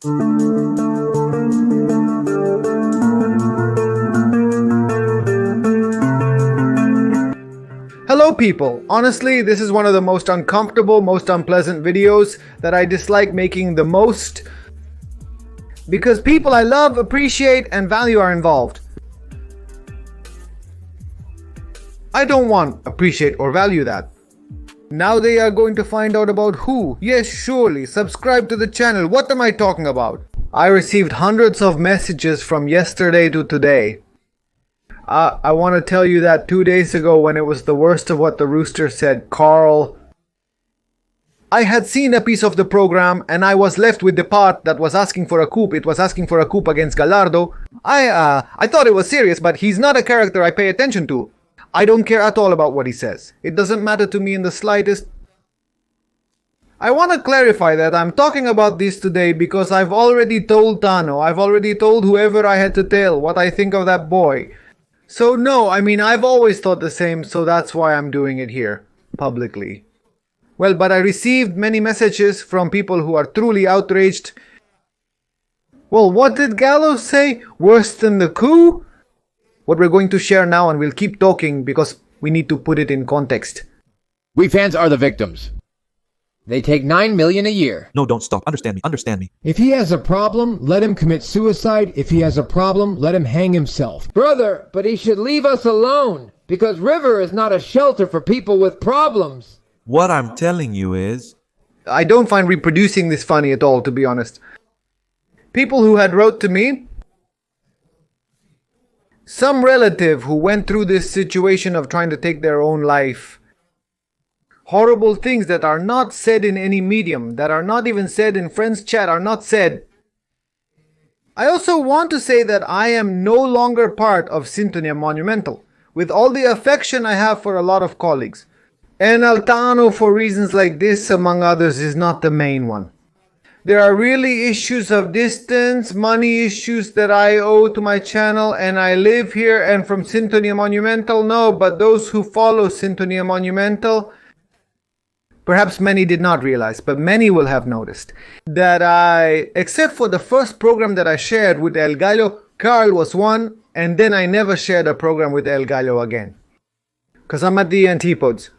Hello people! Honestly, this is one of the most uncomfortable, most unpleasant videos that I dislike making the most because people I love, appreciate, and value are involved. I don't want, appreciate, or value that. Now they are going to find out about who. Yes, surely, subscribe to the channel. What am I talking about? I received hundreds of messages from yesterday to today. I want to tell you that 2 days ago when it was the worst of what the rooster said, Carl, I had seen a piece of the program and I was left with the part that was asking for a coup. It was asking for a coup against Gallardo. I thought it was serious, but he's not a character I pay attention to. I don't care at all about what he says. It doesn't matter to me in the slightest. I want to clarify that I'm talking about this today because I've already told Tano, I've already told whoever I had to tell what I think of that boy. So no, I mean, I've always thought the same, so that's why I'm doing it here, publicly. Well, but I received many messages from people who are truly outraged. Well, what did Gallo say? Worse than the coup? What we're going to share now, and we'll keep talking because we need to put it in context. We fans are the victims. They take $9 million a year. No, don't stop. Understand me. If he has a problem, let him commit suicide. If he has a problem, let him hang himself. Brother, but he should leave us alone, because River is not a shelter for people with problems. What I'm telling you is... I don't find reproducing this funny at all, to be honest. People who had wrote to me, some relative who went through this situation of trying to take their own life, horrible things that are not said in any medium, that are not even said in friends chat, are not said. I also want to say that I am no longer part of SYNCH Monumental, with all the affection I have for a lot of colleagues. And Altano, for reasons like this, among others, is not the main one. There are really issues of distance, money issues that I owe to my channel, and I live here and from SYNCH Monumental, no, but those who follow SYNCH Monumental, perhaps many did not realize, but many will have noticed that except for the first program that I shared with El Gallo, Carl was one, and then I never shared a program with El Gallo again. Because I'm at the antipodes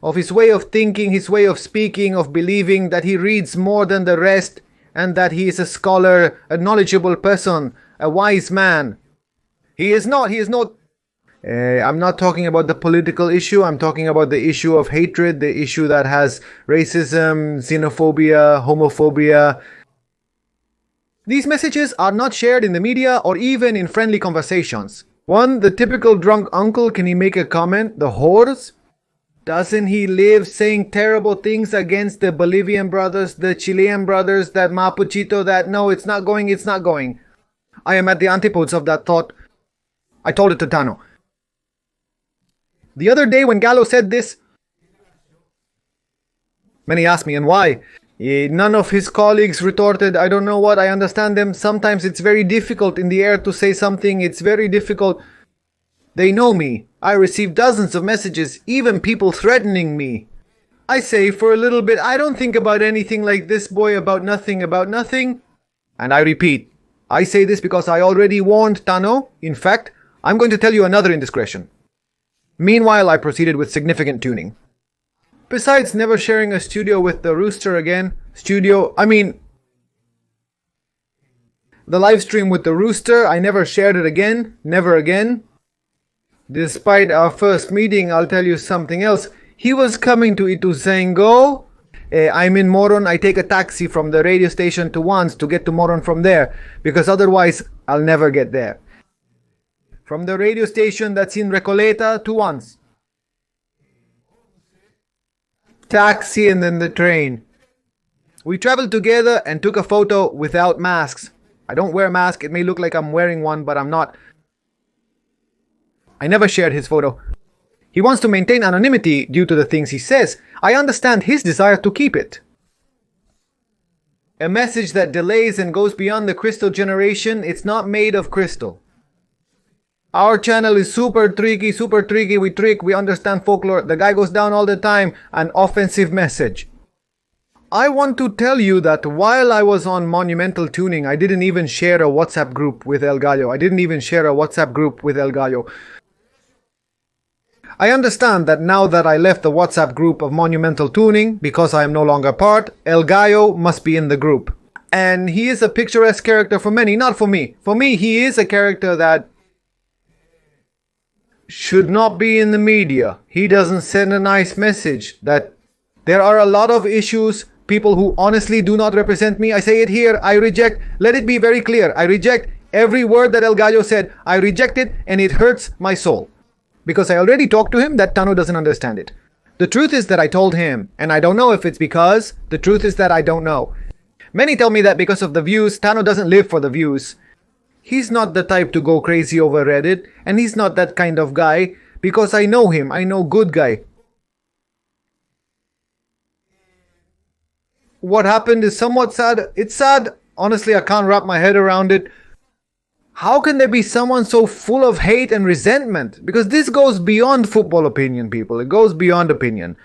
of his way of thinking, his way of speaking, of believing that he reads more than the rest, and that he is a scholar, a knowledgeable person, a wise man. He is not. I'm not talking about the political issue, I'm talking about the issue of hatred, the issue that has racism, xenophobia, homophobia. These messages are not shared in the media or even in friendly conversations. One, the typical drunk uncle, can he make a comment? The whores? Doesn't he live saying terrible things against the Bolivian brothers, the Chilean brothers, that Mapuchito, that no, it's not going. I am at the antipodes of that thought. I told it to Tano. The other day when Gallo said this, many asked me, and why? None of his colleagues retorted, I don't know what, I understand them. Sometimes it's very difficult in the air to say something, it's very difficult. They know me. I receive dozens of messages, even people threatening me. I say for a little bit, I don't think about anything like this boy, about nothing. And I repeat, I say this because I already warned Tano. In fact, I'm going to tell you another indiscretion. Meanwhile, I proceeded with significant tuning. Besides never sharing a studio with the rooster again, the live stream with the rooster, I never shared it again, never again. Despite our first meeting, I'll tell you something else. He was coming to Ituzaingó. I'm in Moron, I take a taxi from the radio station to Wands to get to Moron from there, because otherwise I'll never get there. From the radio station that's in Recoleta to Wands. Taxi and then the train. We traveled together and took a photo without masks. I don't wear a mask, it may look like I'm wearing one, but I'm not. I never shared his photo. He wants to maintain anonymity due to the things he says. I understand his desire to keep it. A message that delays and goes beyond the crystal generation, it's not made of crystal. Our channel is super tricky, we trick, we understand folklore. The guy goes down all the time, an offensive message. I want to tell you that while I was on Monumental tuning, I didn't even share a WhatsApp group with El Gallo. I understand that now that I left the WhatsApp group of Monumental Tuning, because I am no longer part, El Gallo must be in the group. And he is a picturesque character for many, not for me. For me, he is a character that should not be in the media. He doesn't send a nice message that there are a lot of issues, people who honestly do not represent me. I say it here, I reject, let it be very clear, I reject every word that El Gallo said. I reject it, and it hurts my soul. Because I already talked to him that Tano doesn't understand it. The truth is that I told him, and I don't know if it's because, the truth is that I don't know. Many tell me that because of the views, Tano doesn't live for the views. He's not the type to go crazy over Reddit, and he's not that kind of guy, because I know him, I know good guy. What happened is somewhat sad. It's sad. Honestly, I can't wrap my head around it. How can there be someone so full of hate and resentment? Because this goes beyond football opinion, people. It goes beyond opinion.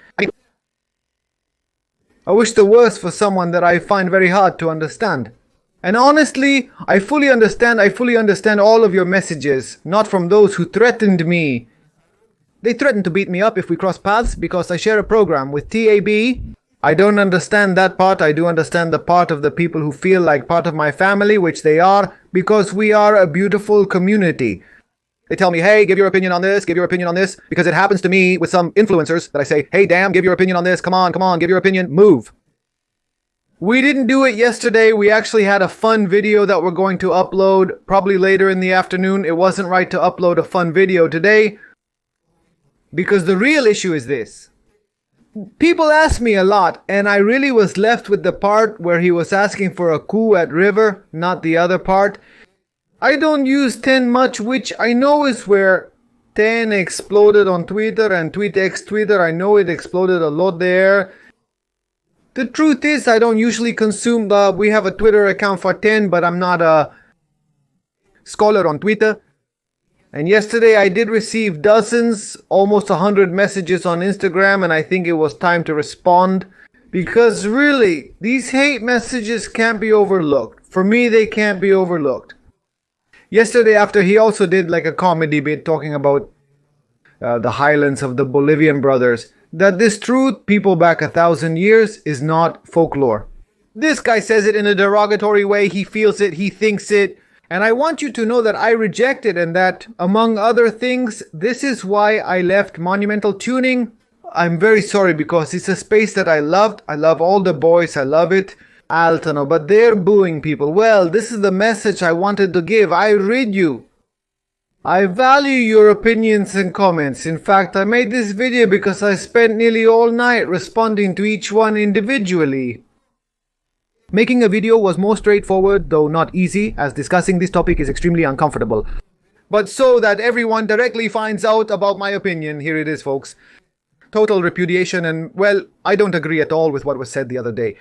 I wish the worst for someone that I find very hard to understand. And honestly, I fully understand all of your messages, not from those who threatened me. They threatened to beat me up if we cross paths because I share a program with TAB. I don't understand that part. I do understand the part of the people who feel like part of my family, which they are, because we are a beautiful community. They tell me, hey, give your opinion on this, because it happens to me with some influencers that I say, hey, damn, give your opinion on this, come on, give your opinion, move. We didn't do it yesterday. We actually had a fun video that we're going to upload probably later in the afternoon. It wasn't right to upload a fun video today, because the real issue is this. People ask me a lot, and I really was left with the part where he was asking for a coup at River, not the other part. I don't use 10 much, which I know is where 10 exploded on Twitter and TweetX Twitter. I know it exploded a lot there. The truth is, I don't usually consume we have a Twitter account for 10, but I'm not a scholar on Twitter. And yesterday I did receive dozens, almost 100 messages on Instagram, and I think it was time to respond. Because really, these hate messages can't be overlooked. For me, they can't be overlooked. Yesterday after, he also did like a comedy bit talking about the highlands of the Bolivian brothers. That this truth, people back 1,000 years, is not folklore. This guy says it in a derogatory way, he feels it, he thinks it. And I want you to know that I reject it, and that, among other things, this is why I left Monumental Tuning. I'm very sorry because it's a space that I loved. I love all the boys, I love it. Altano, but they're booing people. Well, this is the message I wanted to give. I read you. I value your opinions and comments. In fact, I made this video because I spent nearly all night responding to each one individually. Making a video was more straightforward, though not easy, as discussing this topic is extremely uncomfortable. But so that everyone directly finds out about my opinion, here it is, folks. Total repudiation, and well, I don't agree at all with what was said the other day.